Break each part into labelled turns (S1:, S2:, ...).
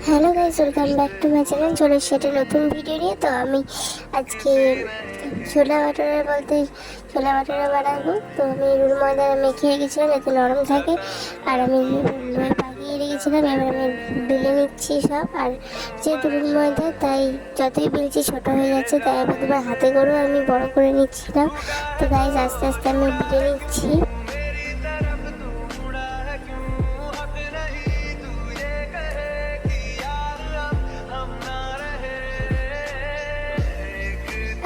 S1: Hello guys, welcome back to my channel. চলে সেটা নতুন ভিডিও নিয়ে। তো আমি আজকে ছোলা ভাটোরা বানাবো। তো আমি রুল ময়দা মেখে রেখেছিলাম যাতে নরম থাকে, আর আমি পাকিয়ে রেখেছিলাম। এবার আমি বেলে নিচ্ছি সব। আর যেহেতু রুল ময়দা, তাই যতই বেলছি ছোটো হয়ে যাচ্ছে, তাই আবার দুবার হাতে করেও আমি বড় করে নিচ্ছিলাম। তো গাইস, আস্তে আস্তে আমি বেলে নিচ্ছি।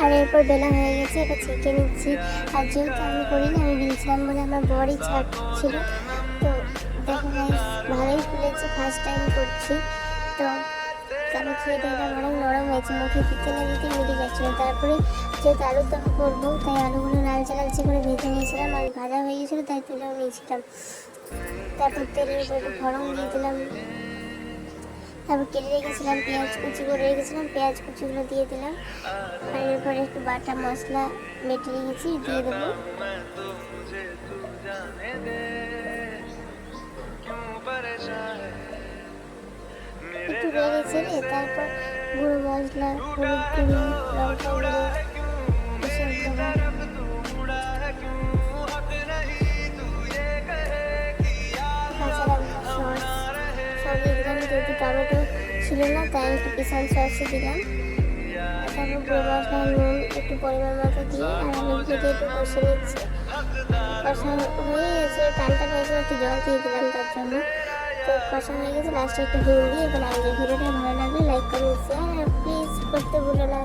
S1: আর এরপর বেলা হয়ে গেছে, এটা ছেঁকে নিচ্ছি। আর যেহেতু আমি করিনি, আমি বিলছিলাম বলে আমার বড়ই ছাপ ছিল। তো দেখো গাইস, ভালোই ফুলেছে, ফার্স্ট টাইম করছি। তো আমি খেয়ে দেখলাম অনেক নরম হয়েছে, মুখে দিতে না দিতে মিলে যাচ্ছিলো। তারপরে যেহেতু আলুর দম করবো, তাই আলুগুলো লালচে লালচে করে ভেজে নিয়েছিলাম। আর ভাজা হয়ে গেছিলো, তাই তুলেও নিয়েছিলাম। তারপর তেলের উপর একটু ফোড়ন দিয়ে দিলাম। তারপর কেটে রেখেছিলাম পেঁয়াজ কুচি করে রেখেছিলাম, পেঁয়াজ কুচিগুলো দিয়ে দিলাম। আর এরপরে একটু বাটা মশলা বেটে রেখেছি, দিয়ে দেবো। একটু নেড়ে চেড়ে তারপর গুঁড়ো মশলা, হলুদ গুঁড়ো, লঙ্কা গুঁড়ো এসব দেবো। কাঁচা লঙ্কা সস সব দিয়ে দিলাম। যেহেতু টমেটো ছিল না, তাই একটু কিষান সসই দিলাম। তারপর গুঁড়ো মশলা, নুন একটু পরিমাণ মতো দিয়ে আর আলুগুলো দিয়ে একটু কষে নিচ্ছি। কষা হয়ে গেছে, টানটা হয়েছে, একটু জল দিয়ে দিলাম তার জন্য। তো কষা হয়ে গেছে, লাস্টে একটু হিং দিয়ে এবার ভিডিওটা ভালো লাগলে লাইক কমেন্ট শেয়ার আর প্লিজ করতে ভুলো না।